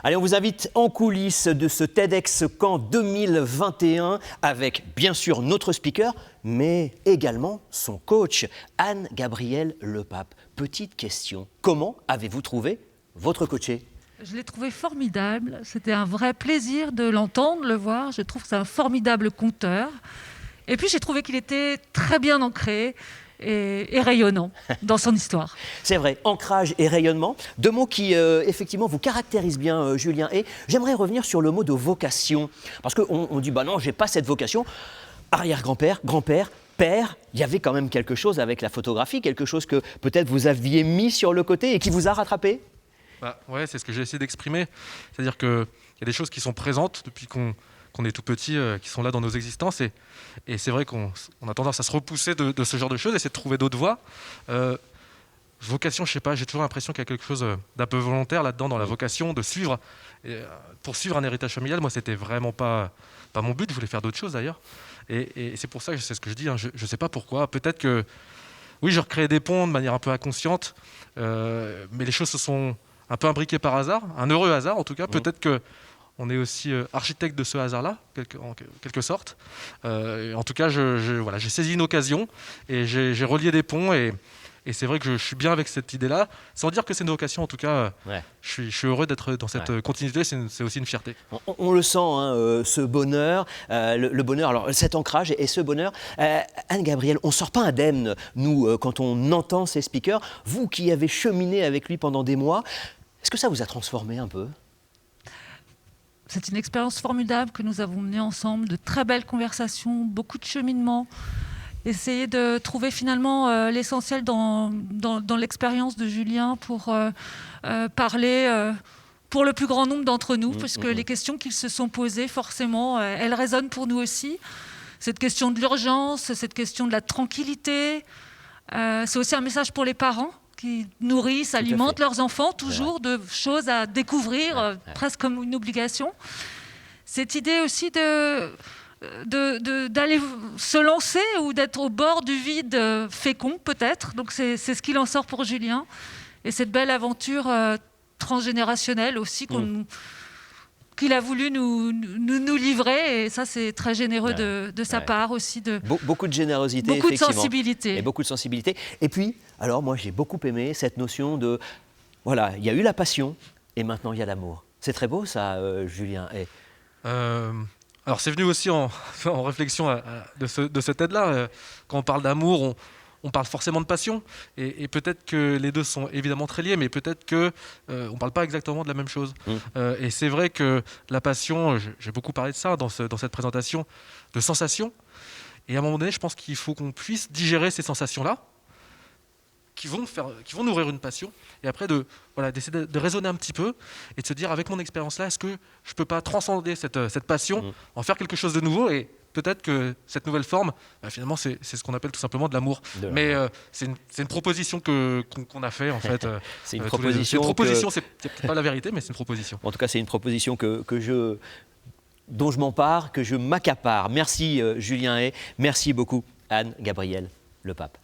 Allez, on vous invite en coulisses de ce TEDx Caen 2021 avec bien sûr notre speaker, mais également son coach, Anne-Gabrielle Lepape. Petite question, comment avez-vous trouvé votre coaché ? Je l'ai trouvé formidable, c'était un vrai plaisir de l'entendre, le voir. Je trouve que c'est un formidable conteur. Et puis j'ai trouvé qu'il était très bien ancré et rayonnant dans son histoire. C'est vrai, ancrage et rayonnement, deux mots qui effectivement vous caractérisent bien, Julien. Et j'aimerais revenir sur le mot de vocation, parce qu'on dit, bah non, j'ai pas cette vocation. Arrière-grand-père, grand-père, père, il y avait quand même quelque chose avec la photographie, quelque chose que peut-être vous aviez mis sur le côté et qui vous a rattrapé ? Ouais, c'est ce que j'ai essayé d'exprimer. C'est-à-dire qu'il y a des choses qui sont présentes depuis qu'on est tout petit, qui sont là dans nos existences. Et c'est vrai qu'on a tendance à se repousser de ce genre de choses, essayer de trouver d'autres voies. Vocation, je sais pas, j'ai toujours l'impression qu'il y a quelque chose d'un peu volontaire là-dedans, dans la vocation, de suivre. Poursuivre un héritage familial, moi, c'était vraiment pas mon but. Je voulais faire d'autres choses d'ailleurs. Et c'est pour ça que c'est ce que je dis. Je ne sais pas pourquoi. Peut-être que, oui, je recréais des ponts de manière un peu inconsciente, mais les choses se sont un peu imbriquées par hasard, un heureux hasard en tout cas. Peut-être qu'on est aussi architecte de ce hasard-là, en quelque sorte. En tout cas, j'ai saisi une occasion et j'ai relié des ponts. Et c'est vrai que je suis bien avec cette idée-là, sans dire que c'est une vocation. En tout cas, je suis heureux d'être dans cette continuité, c'est aussi une fierté. On le sent, hein, ce bonheur, le bonheur, alors cet ancrage et ce bonheur. Anne-Gabrielle, on ne sort pas indemne, nous, quand on entend ces speakers. Vous qui avez cheminé avec lui pendant des mois, est-ce que ça vous a transformé un peu ? C'est une expérience formidable que nous avons menée ensemble, de très belles conversations, beaucoup de cheminement. Essayer de trouver finalement l'essentiel dans l'expérience de Julien pour parler pour le plus grand nombre d'entre nous, puisque les questions qu'ils se sont posées, forcément, elles résonnent pour nous aussi. Cette question de l'urgence, cette question de la tranquillité, c'est aussi un message pour les parents qui nourrissent, alimentent leurs enfants, toujours de choses à découvrir, presque comme une obligation. Cette idée aussi d'aller se lancer ou d'être au bord du vide fécond peut-être. Donc c'est ce qu'il en sort pour Julien. Et cette belle aventure transgénérationnelle aussi qu'il a voulu nous livrer. Et ça, c'est très généreux de sa part aussi. Beaucoup de générosité, beaucoup de sensibilité. Et beaucoup de sensibilité. Et puis, alors moi j'ai beaucoup aimé cette notion de, voilà, il y a eu la passion et maintenant il y a l'amour. C'est très beau ça, Julien. Alors c'est venu aussi en réflexion de ce TED-là. Quand on parle d'amour, on parle forcément de passion. Et peut-être que les deux sont évidemment très liés, mais peut-être qu'on ne parle pas exactement de la même chose. Et c'est vrai que la passion, j'ai beaucoup parlé de ça dans cette présentation, de sensations. Et à un moment donné, je pense qu'il faut qu'on puisse digérer ces sensations-là, qui vont nourrir une passion, et après d'essayer de raisonner un petit peu et de se dire, avec mon expérience-là, est-ce que je ne peux pas transcender cette passion, en faire quelque chose de nouveau, et peut-être que cette nouvelle forme, finalement, c'est ce qu'on appelle tout simplement de l'amour. Mais c'est une proposition qu'on a fait, en fait. C'est une proposition. C'est peut-être pas la vérité, mais c'est une proposition. En tout cas, c'est une proposition dont je m'empare, que je m'accapare. Merci Julien Hay, merci beaucoup Anne-Gabrielle Lepape.